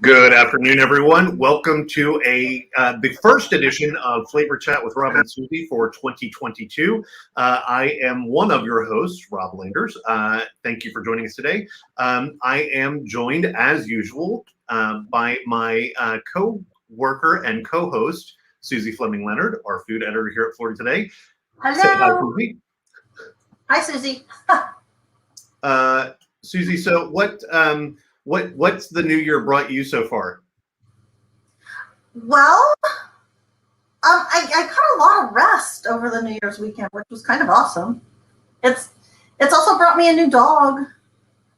Good afternoon, everyone. Welcome to the first edition of Flavor Chat with Rob and Suzy for 2022. I am one of your hosts, Rob Landers. Thank you for joining us today. I am joined, as usual, by my co-worker and co-host, Suzy Fleming Leonard, our food editor here at Florida Today. Hello. Say hi, Suzy. Hi, Suzy. Suzy, so what's the new year brought you so far? Well, I got a lot of rest over the New Year's weekend, which was kind of awesome. It's also brought me a new dog.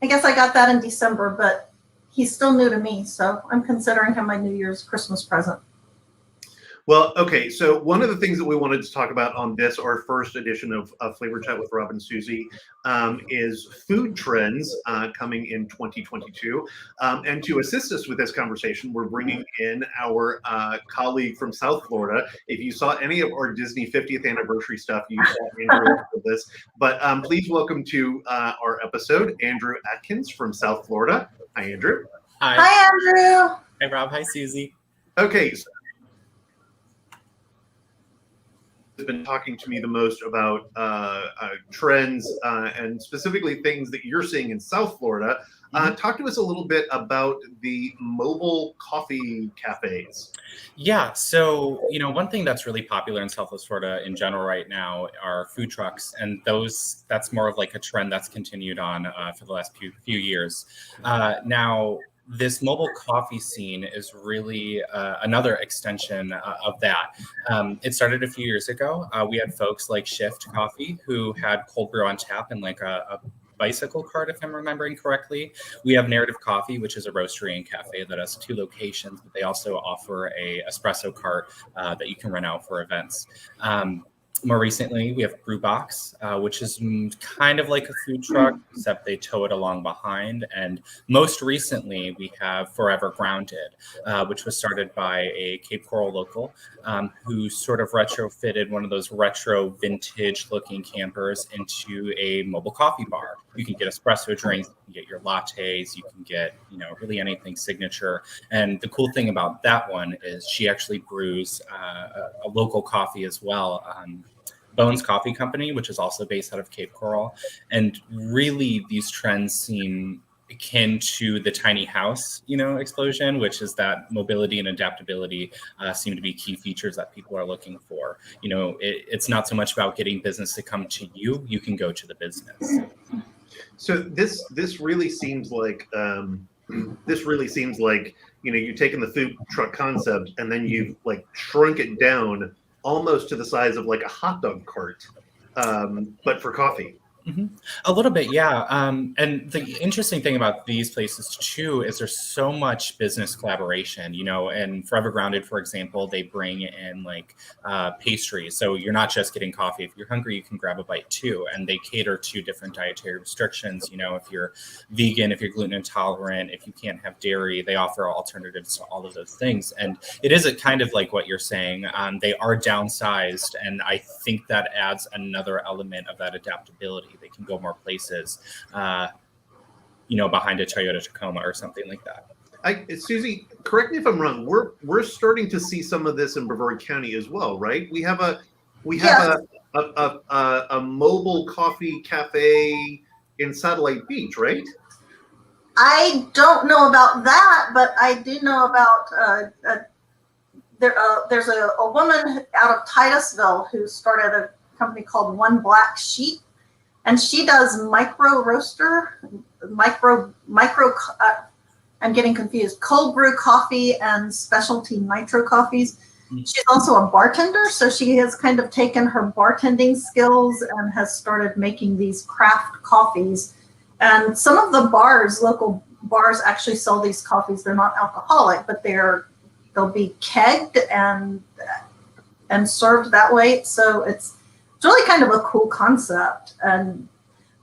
I guess I got that in December, but he's still new to me, so I'm considering him my New Year's Christmas present. Well, okay, so one of the things that we wanted to talk about on this, our first edition of Flavor Chat with Rob and Suzy, is food trends coming in 2022. And to assist us with this conversation, we're bringing in our colleague from South Florida. If you saw any of our Disney 50th anniversary stuff, you saw Andrew for this. But please welcome to our episode, Andrew Atkins from South Florida. Hi, Andrew. Hi. Hi, Andrew. Hi, Rob. Hi, Suzy. Okay. So been talking to me the most about trends and specifically things that you're seeing in South Florida. Talk to us a little bit about the mobile coffee cafes. Yeah, so one thing that's really popular in Southwest Florida in general right now are food trucks, and that's more of like a trend that's continued on for the last few years. Now, this mobile coffee scene is really another extension of that. It started a few years ago. We had folks like Shift Coffee who had cold brew on tap and like a bicycle cart, if I'm remembering correctly. We have Narrative Coffee, which is a roastery and cafe that has 2 locations, but they also offer a espresso cart that you can rent out for events. More recently, we have Brewbox, which is kind of like a food truck, except they tow it along behind. And most recently, we have Forever Grounded, which was started by a Cape Coral local who sort of retrofitted one of those retro vintage-looking campers into a mobile coffee bar. You can get espresso drinks, you can get your lattes, you can get really anything signature. And the cool thing about that one is she actually brews a local coffee as well. Bones Coffee Company, which is also based out of Cape Coral. And really these trends seem akin to the tiny house, explosion, which is that mobility and adaptability seem to be key features that people are looking for. It's not so much about getting business to come to you, you can go to the business. So this really seems like you've taken the food truck concept and then you've like shrunk it down almost to the size of like a hot dog cart, but for coffee. Mm-hmm. A little bit, yeah. And the interesting thing about these places too is there's so much business collaboration, and Forever Grounded, for example, they bring in like pastries. So you're not just getting coffee. If you're hungry, you can grab a bite too. And they cater to different dietary restrictions. If you're vegan, if you're gluten intolerant, if you can't have dairy, they offer alternatives to all of those things. And it is a kind of like what you're saying. They are downsized. And I think that adds another element of that adaptability. They can go more places, behind a Toyota Tacoma or something like that. Suzy, correct me if I'm wrong. We're starting to see some of this in Brevard County as well, right? We have a mobile coffee cafe in Satellite Beach, right? I don't know about that, but I do know about there's a woman out of Titusville who started a company called One Black Sheep. And she does I'm getting confused, cold brew coffee and specialty nitro coffees. She's also a bartender, so she has kind of taken her bartending skills and has started making these craft coffees. And some of the local bars actually sell these coffees. They're not alcoholic, but they'll be kegged and served that way. So it's really kind of a cool concept, and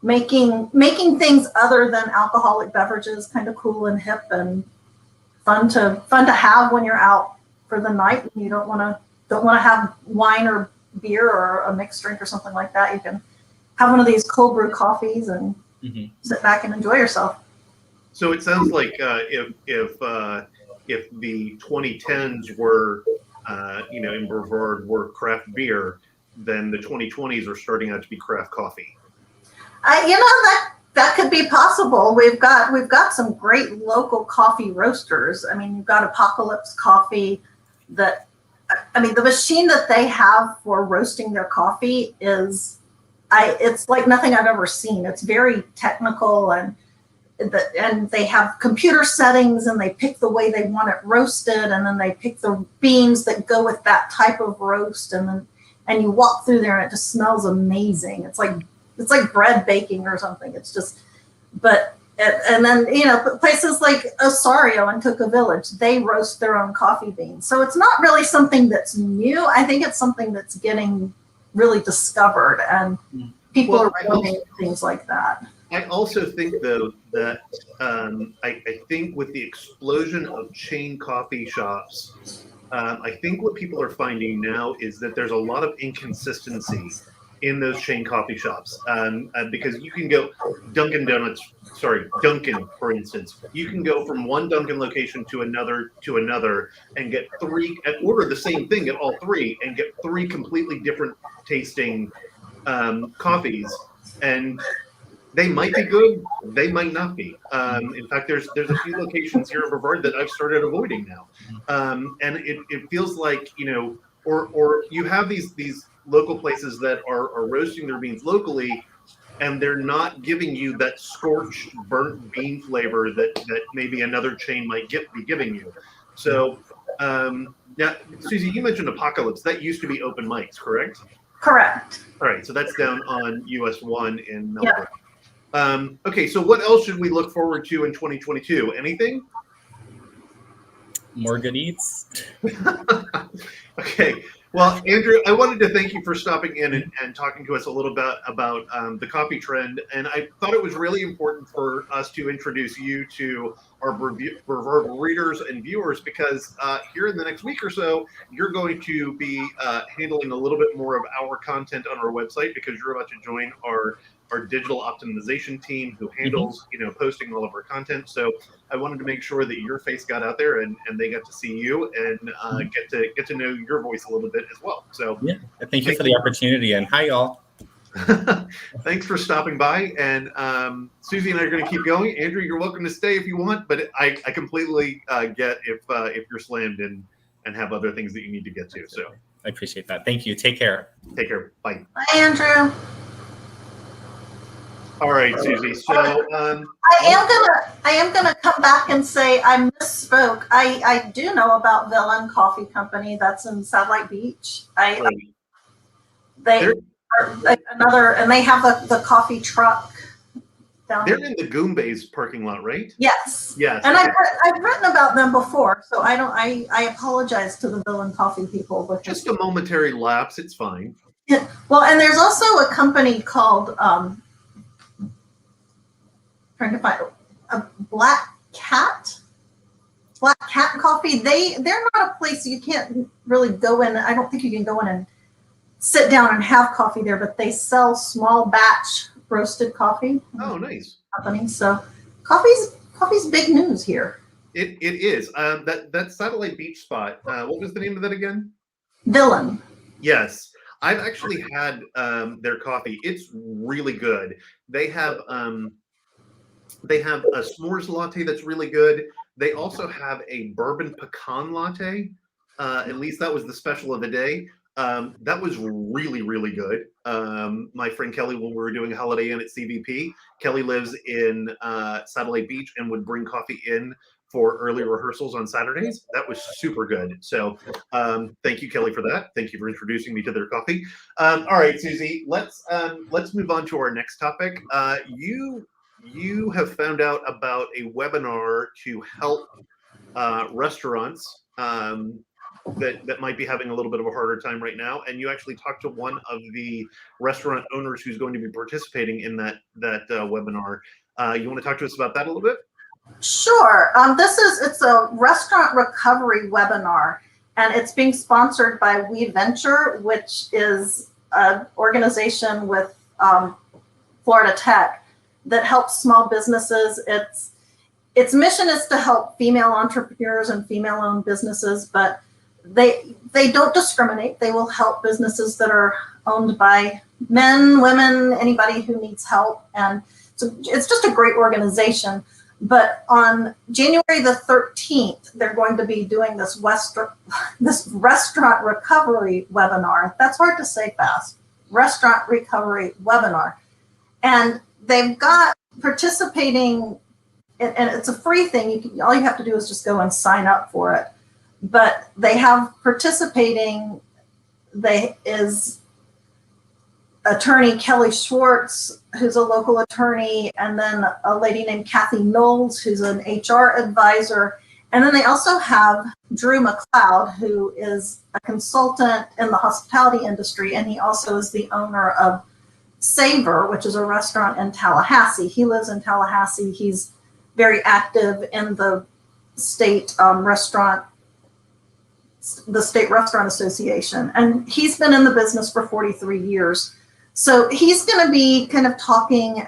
making things other than alcoholic beverages kind of cool and hip and fun to have when you're out for the night and you don't want to have wine or beer or a mixed drink or something like that. You can have one of these cold brew coffees and sit back and enjoy yourself. So it sounds like if if the 2010s were, in Brevard were craft beer, then the 2020s are starting out to be craft coffee. That could be possible. We've got some great local coffee roasters. I mean, you've got Apocalypse Coffee. The machine that they have for roasting their coffee it's like nothing I've ever seen. It's very technical, and they have computer settings, and they pick the way they want it roasted, and then they pick the beans that go with that type of roast, and you walk through there and it just smells amazing. It's like bread baking or something. It's just, and then, places like Osario and Cocoa Village, they roast their own coffee beans. So it's not really something that's new. I think it's something that's getting really discovered, and people are doing things like that. I also think, though, that I think with the explosion of chain coffee shops, I think what people are finding now is that there's a lot of inconsistency in those chain coffee shops, because you can go Dunkin', for instance. You can go from one Dunkin' location to another and get order the same thing at all three and get three completely different tasting coffees, and they might be good, they might not be. In fact, there's a few locations here in Brevard that I've started avoiding now, and it feels like, or you have these local places that are roasting their beans locally, and they're not giving you that scorched, burnt bean flavor that maybe another chain might be giving you. So now, Suzy, you mentioned Apocalypse. That used to be open mics, correct? Correct. All right, so that's down on US 1 in Melbourne. Yeah. Okay, so what else should we look forward to in 2022? Anything? More good eats. Okay. Well, Andrew, I wanted to thank you for stopping in and talking to us a little bit about the coffee trend. And I thought it was really important for us to introduce you to our Brevard readers and viewers, because here in the next week or so, you're going to be handling a little bit more of our content on our website, because you're about to join our digital optimization team who handles, posting all of our content. So I wanted to make sure that your face got out there and they got to see you and get to know your voice a little bit as well. So yeah, thank you for the opportunity, and hi y'all. Thanks for stopping by. And Suzy and I are going to keep going. Andrew, you're welcome to stay if you want, but I completely get if you're slammed and have other things that you need to get to. So I appreciate that. Thank you. Take care. Take care. Bye. Bye, Andrew. All right, Suzy. So I am gonna come back and say I misspoke. I do know about Villain Coffee Company. That's in Satellite Beach. They have the coffee truck down there. They're in the Goombas parking lot, right? Yes. Yes. And okay. I've written about them before, so I apologize to the Villain Coffee people. But just a momentary lapse. It's fine. Yeah. Well, and there's also a company called trying to find a Black Cat Coffee. They're not a place you can't really go in. I don't think you can go in and sit down and have coffee there, but they sell small batch roasted coffee. Oh, nice. Company. So coffee's big news here. It is. That Satellite Beach spot. What was the name of that again? Villain. Yes. I've actually had their coffee. It's really good. They have a s'mores latte that's really good. They also have a bourbon pecan latte. At least that was the special of the day. That was really, really good. My friend Kelly, when we were doing a Holiday Inn at CVP, Kelly lives in Satellite Beach and would bring coffee in for early rehearsals on Saturdays. That was super good. So thank you, Kelly, for that. Thank you for introducing me to their coffee. All right, Suzy, let's move on to our next topic. You have found out about a webinar to help restaurants that might be having a little bit of a harder time right now, and you actually talked to one of the restaurant owners who's going to be participating in that webinar. You want to talk to us about that a little bit? Sure. It's a restaurant recovery webinar, and it's being sponsored by We Venture, which is an organization with Florida Tech that helps small businesses. its mission is to help female entrepreneurs and female-owned businesses, but they don't discriminate. They will help businesses that are owned by men, women, anybody who needs help. And so it's just a great organization. But on January the 13th, they're going to be doing this restaurant recovery webinar. That's hard to say fast. Restaurant recovery webinar. And they've got participating, and it's a free thing. All you have to do is just go and sign up for it. But they have participating, is attorney Kelly Schwartz, who's a local attorney, and then a lady named Kathy Knowles, who's an HR advisor. And then they also have Drew McLeod, who is a consultant in the hospitality industry, and he also is the owner of Savor, which is a restaurant in Tallahassee. He lives in Tallahassee. He's very active in the state restaurant association, and he's been in the business for 43 years. So he's going to be kind of talking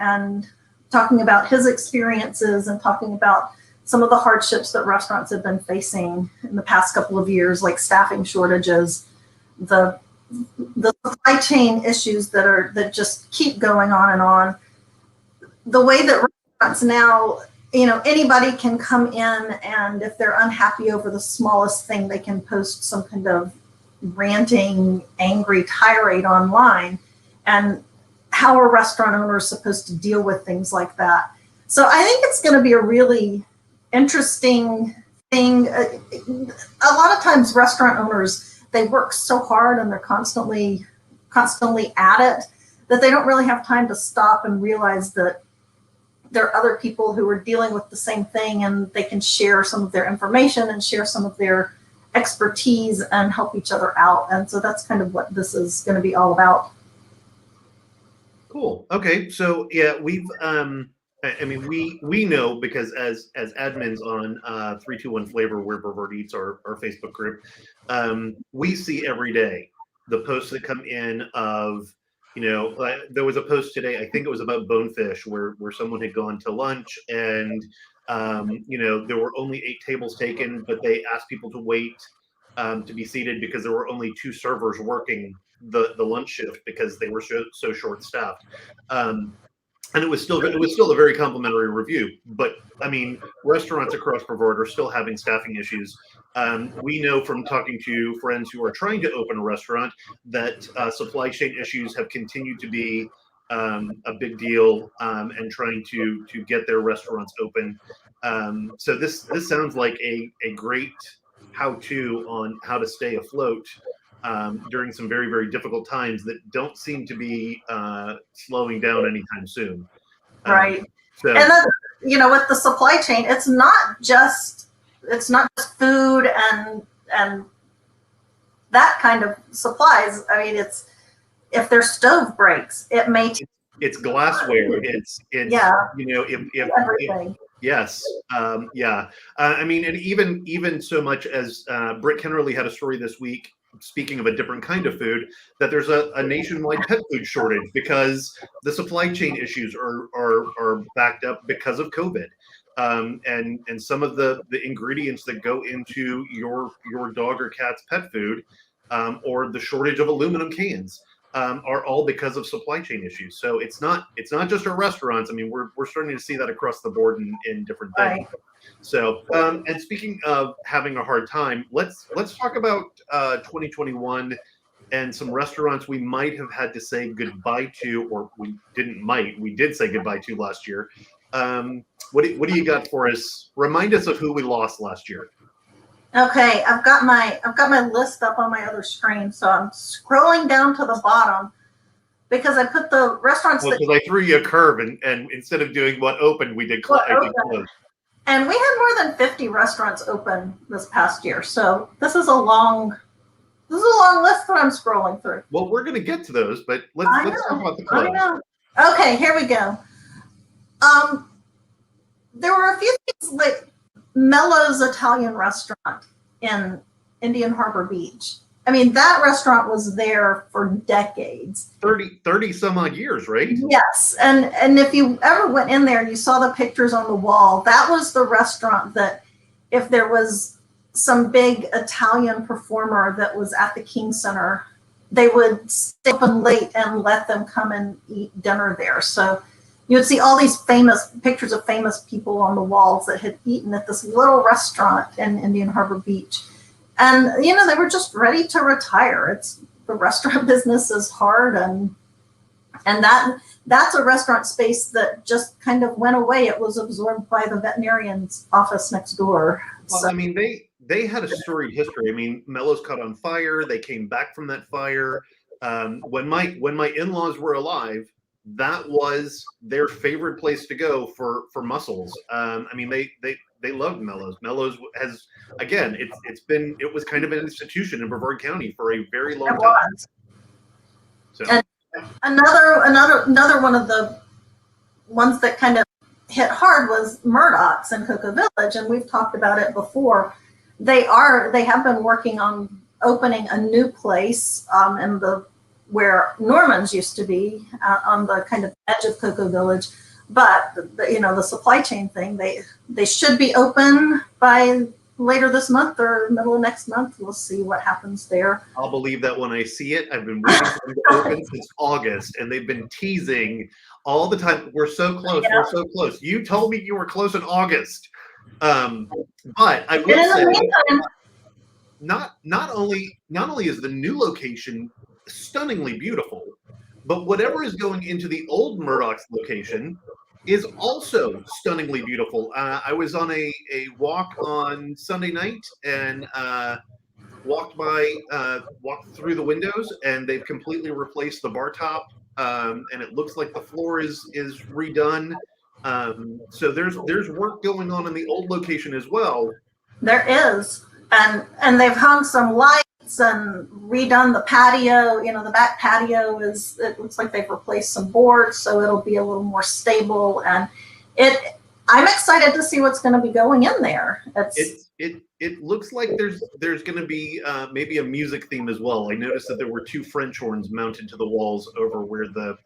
about his experiences and talking about some of the hardships that restaurants have been facing in the past couple of years, like staffing shortages, the supply chain issues that just keep going on and on. The way that restaurants now, anybody can come in, and if they're unhappy over the smallest thing, they can post some kind of ranting, angry tirade online. And how are restaurant owners supposed to deal with things like that? So I think it's going to be a really interesting thing. A lot of times restaurant owners, they work so hard and they're constantly at it that they don't really have time to stop and realize that there are other people who are dealing with the same thing, and they can share some of their information and share some of their expertise and help each other out. And so that's kind of what this is going to be all about. Cool. Okay. So yeah, we know, because as admins on 321 Flavor, where Brevard Eats, our Facebook group, we see every day the posts that come in of, there was a post today, I think it was about bonefish, where someone had gone to lunch and there were only 8 tables taken, but they asked people to wait to be seated because there were only 2 servers working the lunch shift because they were so short staffed. And it was still a very complimentary review. But I mean, restaurants across Brevard are still having staffing issues. We know from talking to friends who are trying to open a restaurant that supply chain issues have continued to be a big deal, and trying to get their restaurants open. So this sounds like a great how-to on how to stay afloat during some very, very difficult times that don't seem to be slowing down anytime soon. Right. So, and then, with the supply chain, it's not just food and that kind of supplies. I mean, it's, if their stove breaks, it may it's glassware. It's yeah. If Everything. Yes. Yeah. I mean, and even so much as Britt Kennerly had a story this week, speaking of a different kind of food, that there's a nationwide pet food shortage because the supply chain issues are backed up because of COVID. And some of the ingredients that go into your dog or cat's pet food, or the shortage of aluminum cans, are all because of supply chain issues. So it's not just our restaurants. I mean, we're starting to see that across the board in different things. Right. So, and speaking of having a hard time, let's talk about 2021 and some restaurants we might have had to say goodbye to, or we did say goodbye to last year. What do you got for us? Remind us of who we lost last year. Okay, I've got my list up on my other screen, so I'm scrolling down to the bottom because I put the restaurants. Well, because I threw you a curve, and instead of doing what opened, we did close. And we had more than 50 restaurants open this past year, so this is a long list that I'm scrolling through. Well, we're going to get to those, but let's talk about the close. I know. Okay, here we go. There were a few things like Mello's Italian restaurant in Indian Harbor Beach. I mean, that restaurant was there for decades. 30 some odd years, right? Yes. And if you ever went in there and you saw the pictures on the wall, that was the restaurant that if there was some big Italian performer that was at the King Center, they would stay open late and let them come and eat dinner there. So you would see all these famous pictures of famous people on the walls that had eaten at this little restaurant in Indian Harbor Beach. And, you know, they were just ready to retire. The restaurant business is hard, and that's a restaurant space that just kind of went away. It was absorbed by the veterinarian's office next door. Well, I mean, they had a storied history. I mean, Mello's caught on fire. They came back from that fire. When my in-laws were alive, that was their favorite place to go for mussels. I mean, they loved Mello's. Mello's has, again, it was kind of an institution in Brevard County for a very long time. So. And another one of the ones that kind of hit hard was Murdoch's in Cocoa Village, and we've talked about it before. They have been working on opening a new place where Norman's used to be, on the kind of edge of Cocoa Village. But the supply chain thing, they should be open by later this month or middle of next month. We'll see what happens there. I'll believe that when I see it. I've been waiting for them to open since August, and they've been teasing all the time. We're so close. Yeah. We're so close. You told me you were close in August. But I will say, not only is the new location stunningly beautiful, but whatever is going into the old Murdoch's location is also stunningly beautiful. I was on a walk on Sunday night and walked through the windows, and they've completely replaced the bar top, and it looks like the floor is redone. So there's work going on in the old location as well. There is, and they've hung some lights and redone the patio. The back patio it looks like they've replaced some boards, so it'll be a little more stable. And I'm excited to see what's going to be going in there. It looks like there's going to be maybe a music theme as well. I noticed that there were 2 French horns mounted to the walls over where the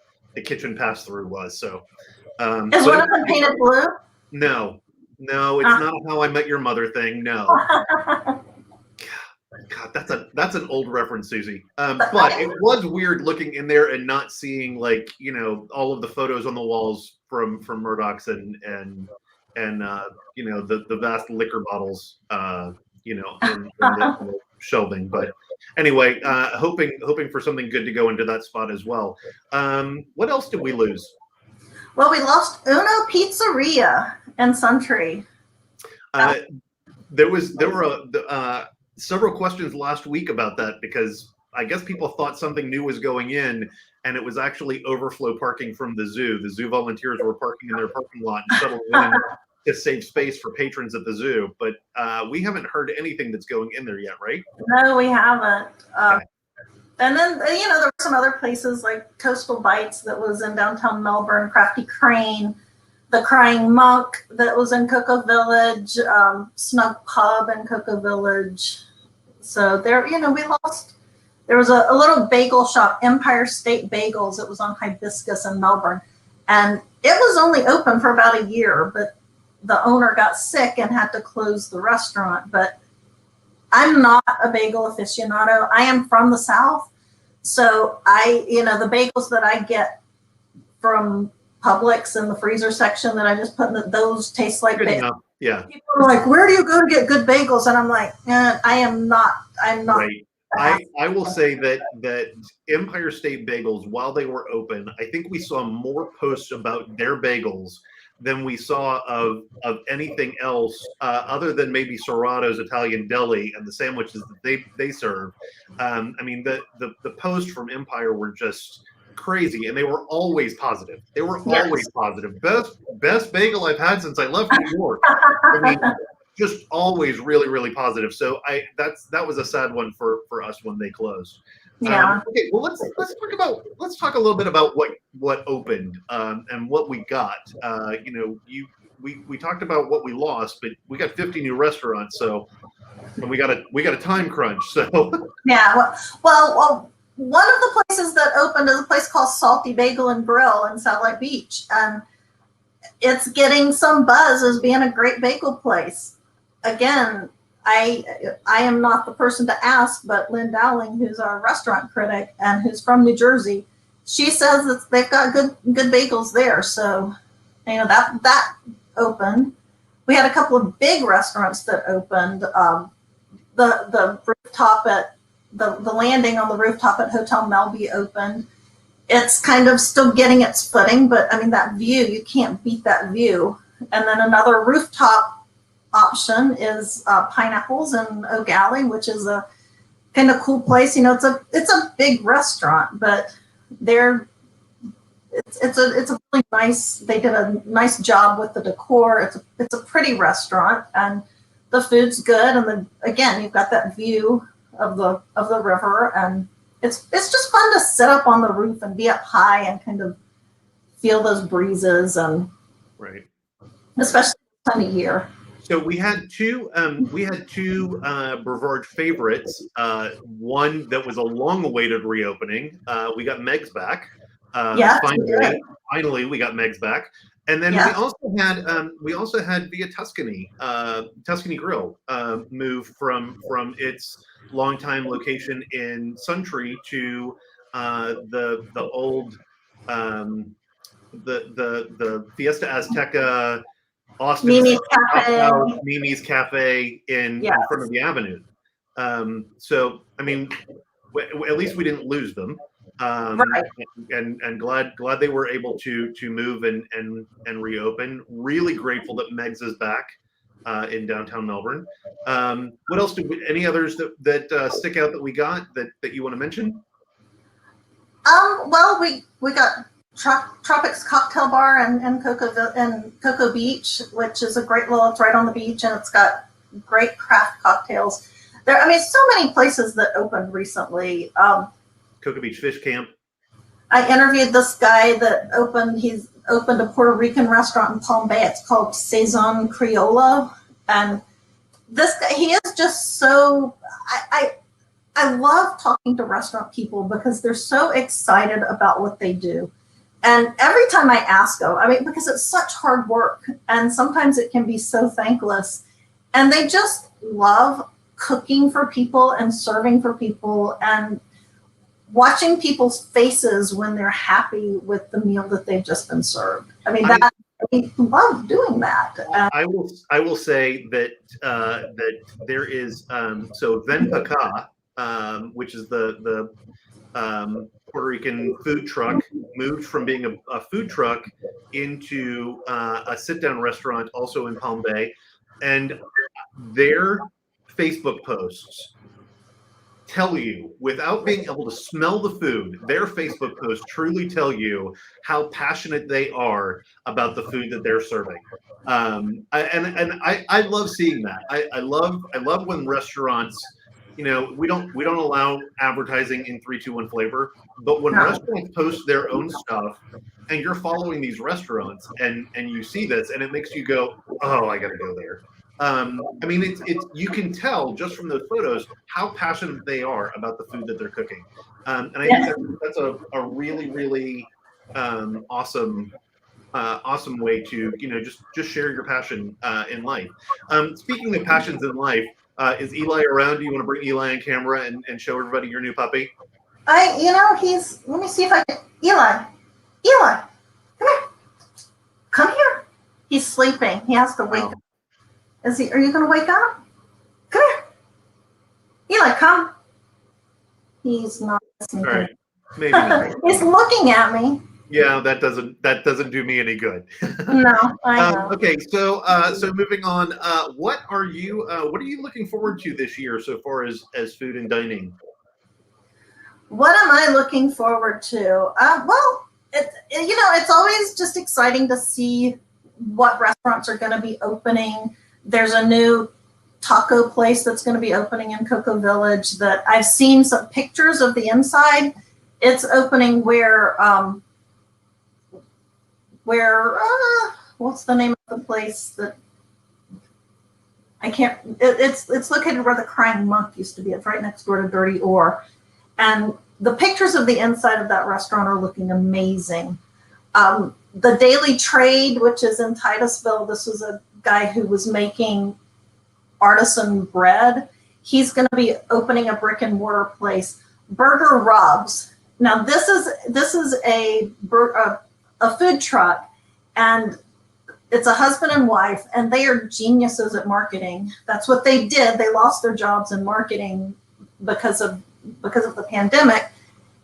kitchen pass-through was. So is one of them painted blue? No, it's not a How I Met Your Mother thing. No. God, that's an old reference, Susie. But it was weird looking in there and not seeing all of the photos on the walls from Murdoch's and the vast liquor bottles in the shelving. But anyway, hoping for something good to go into that spot as well. What else did we lose? Well, we lost Uno Pizzeria and Suntree. There were several questions last week about that, because I guess people thought something new was going in, and it was actually overflow parking from the zoo. The zoo volunteers were parking in their parking lot and shuttled in to save space for patrons at the zoo. But we haven't heard anything that's going in there yet, right? No, we haven't. Okay. And then, there were some other places like Coastal Bites that was in downtown Melbourne, Crafty Crane, the Crying Monk that was in Cocoa Village, Snug Pub in Cocoa Village. So there, we lost. There was a little bagel shop, Empire State Bagels. It was on Hibiscus in Melbourne. And it was only open for about a year, but the owner got sick and had to close the restaurant. But I'm not a bagel aficionado. I am from the South. So the bagels that I get from Publix in the freezer section that I just put in those taste like bagels. Yeah. People are like, where do you go to get good bagels? And I'm like, I'm not. Right. I will say that Empire State Bagels, while they were open, I think we saw more posts about their bagels than we saw of anything else, other than maybe Serrato's Italian Deli and the sandwiches that they serve. I mean, the posts from Empire were just crazy, and they were always positive. They were always positive. Best bagel I've had since I left New York. I mean, just always really, really positive. So that was a sad one for us when they closed. Yeah. Okay. Well, let's talk a little bit about what opened and what we got. We talked about what we lost, but we got 50 new restaurants. So And we got a time crunch, so Yeah. Well, one of the places that opened is a place called Salty Bagel and Grill in Satellite Beach, and it's getting some buzz as being a great bagel place. Again, I am not the person to ask, but Lynn Dowling, who's our restaurant critic and who's from New Jersey, she says that they've got good bagels there. So, that opened. We had a couple of big restaurants that opened. The rooftop at the landing on the rooftop at Hotel Melby opened. It's kind of still getting its footing, but I mean, that view, you can't beat that view. And then another rooftop option is Pineapples in O'Galley, which is a kind of cool place. It's a big restaurant, but it's a really nice. They did a nice job with the decor. It's a pretty restaurant, and the food's good. And then again, you've got that view of the river, and it's just fun to sit up on the roof and be up high and kind of feel those breezes, and right, especially this time of year. So we had two Brevard favorites. One that was a long-awaited reopening. We got Meg's back. Yeah, finally we got Meg's back. And then we also had Via Tuscany Grill move from its longtime location in Suntree to the old the Fiesta Azteca Austin Mimi's Cafe in front of the Avenue. So I mean, at least we didn't lose them. Right. And glad they were able to move and reopen. Really grateful that Meg's is back in downtown Melbourne. What else any others that stick out that we got that you want to mention? Well, we got Tropics Cocktail Bar and Cocoa Beach, which is a great it's right on the beach, and it's got great craft cocktails. So many places that opened recently. Cocoa Beach Fish Camp. I interviewed this guy that he's opened a Puerto Rican restaurant in Palm Bay. It's called Saison Criolla. And this guy, he is just so, I love talking to restaurant people because they're so excited about what they do. And every time I ask them, because it's such hard work and sometimes it can be so thankless, and they just love cooking for people and serving for people and watching people's faces when they're happy with the meal that they've just been served. I love doing that. I will say that there is so Venpaca, which is the Puerto Rican food truck, moved from being a food truck into a sit-down restaurant also in Palm Bay, and their Facebook posts tell you, without being able to smell the food, their Facebook posts truly tell you how passionate they are about the food that they're serving. I love seeing that. I love when restaurants, we don't allow advertising in 3-2-1 flavor, but when restaurants post their own stuff and you're following these restaurants and you see this and it makes you go, oh, I gotta go there. It's you can tell just from those photos how passionate they are about the food that they're cooking, and I think that's a really, really awesome way to just share your passion in life. Speaking of passions in life, is Eli around? Do you want to bring Eli on camera and show everybody your new puppy? let me see if I can. Eli, come here. Come here. He's sleeping. He has to wake up. Are you going to wake up? Come here. Eli, come. He's not listening. All right. Maybe not. He's looking at me. Yeah, that doesn't do me any good. No, I know. Okay, so moving on. What are you looking forward to this year so far as food and dining? What am I looking forward to? Well, it's always just exciting to see what restaurants are going to be opening. There's a new taco place that's going to be opening in Cocoa Village that I've seen some pictures of the inside. It's opening where what's the name of the place that I can't. It's located where the Crying Monk used to be. It's right next door to Dirty Ore, and the pictures of the inside of that restaurant are looking amazing. The Daily Trade, which is in Titusville, this was a guy who was making artisan bread. He's going to be opening a brick and mortar place, Burger Rob's. Now this is a food truck, and it's a husband and wife, and they are geniuses at marketing. That's what they did. They lost their jobs in marketing because of the pandemic,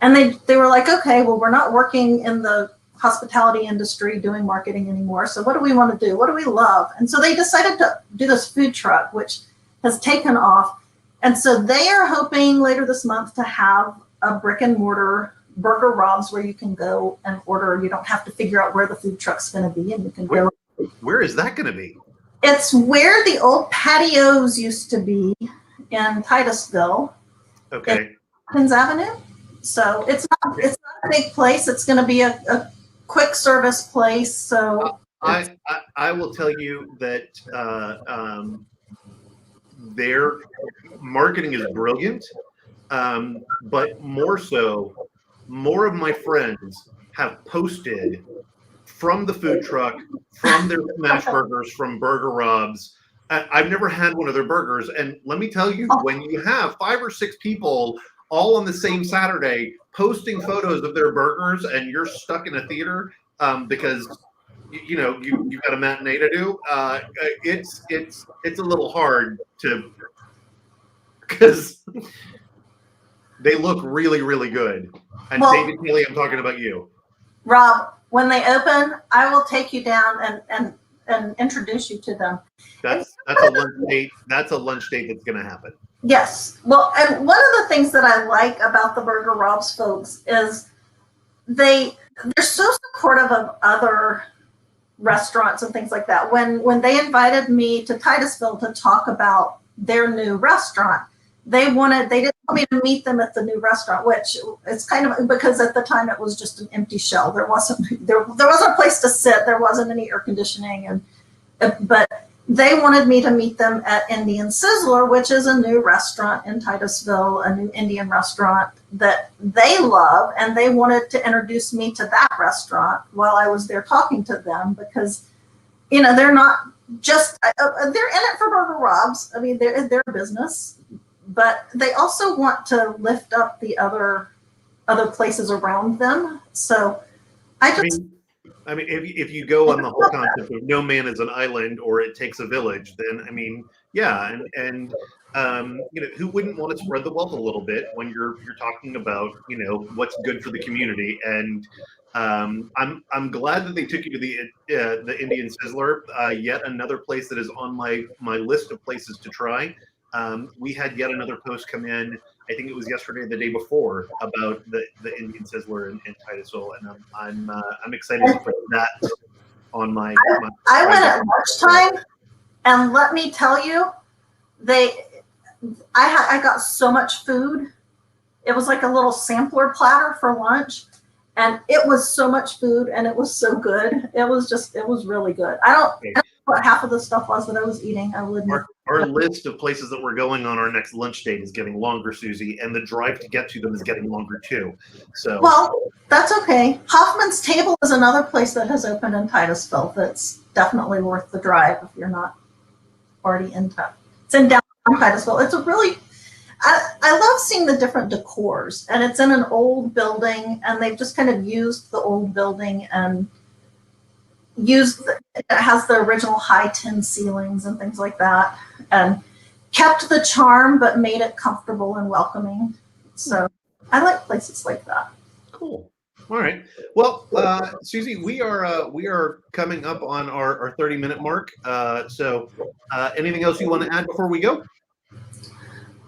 and they were like, okay, well, we're not working in the hospitality industry doing marketing anymore. So what do we want to do? What do we love? And so they decided to do this food truck, which has taken off. And so they are hoping later this month to have a brick and mortar Burger Rob's where you can go and order. You don't have to figure out where the food truck's going to be, and you can go. Where is that going to be? It's where the old patios used to be in Titusville. Okay. Athens Avenue. So it's not a big place. It's going to be a quick service place. So I will tell you that their marketing is brilliant, but more of my friends have posted from the food truck, from their smash burgers, from Burger Rob's. I've never had one of their burgers, and let me tell you, when you have 5 or 6 people all on the same Saturday posting photos of their burgers, and you're stuck in a theater because you've got a matinee to do, it's a little hard to, because they look really, really good. And well, David Kelly, I'm talking about you. Rob, when they open, I will take you down and introduce you to them. That's a lunch date. That's a lunch date that's going to happen. Yes. Well, and one of the things that I like about the Burger Rob's folks is they're so supportive of other restaurants and things like that. When they invited me to Titusville to talk about their new restaurant, they didn't want me to meet them at the new restaurant, which is kind of because at the time it was just an empty shell. There wasn't a place to sit. There wasn't any air conditioning, but they wanted me to meet them at Indian Sizzler, which is a new restaurant in Titusville, a new Indian restaurant that they love, and they wanted to introduce me to that restaurant while I was there talking to them, because they're not just they're in it for Burger Rob's. I mean, they're a business, but they also want to lift up the other places around them. So I mean, if you go on the whole concept of no man is an island or it takes a village, then I mean, yeah, and who wouldn't want to spread the wealth a little bit when you're talking about what's good for the community? And I'm glad that they took you to the Indian Sizzler, yet another place that is on my list of places to try. We had yet another post come in. I think it was yesterday, or the day before, about the Indian Sizzler in Titusville, and I'm excited to put that on my. I went at lunchtime, and let me tell you, I got so much food. It was like a little sampler platter for lunch, and it was so much food, and it was so good. It was really good. I don't know what half of the stuff was that I was eating. I wouldn't. Our list of places that we're going on our next lunch date is getting longer, Suzy, and the drive to get to them is getting longer too. So well, that's okay. Hoffman's Table is another place that has opened in Titusville that's definitely worth the drive if you're not already in town. It's in downtown Titusville. It's a really I love seeing the different decors, and it's in an old building, and they've just kind of used the old building and it has the original high tin ceilings and things like that, and kept the charm but made it comfortable and welcoming. So I like places like that. Cool. All right. Well, Suzy, we are coming up on our 30-minute mark. So anything else you want to add before we go?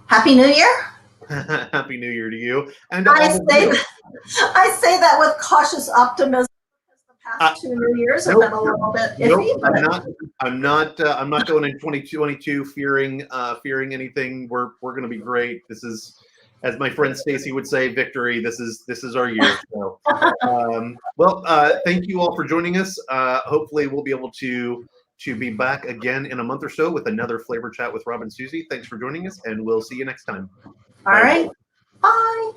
Happy New Year. Happy New Year to you. And I say that with cautious optimism. Past 2 New Years have been a little bit iffy. I'm not going in 2022 fearing anything. We're going to be great. This is, as my friend Stacy would say, victory. This is our year. So, thank you all for joining us. Hopefully, we'll be able to to be back again in a month or so with another Flavor Chat with Rob and Suzy. Thanks for joining us, and we'll see you next time. All right. Bye.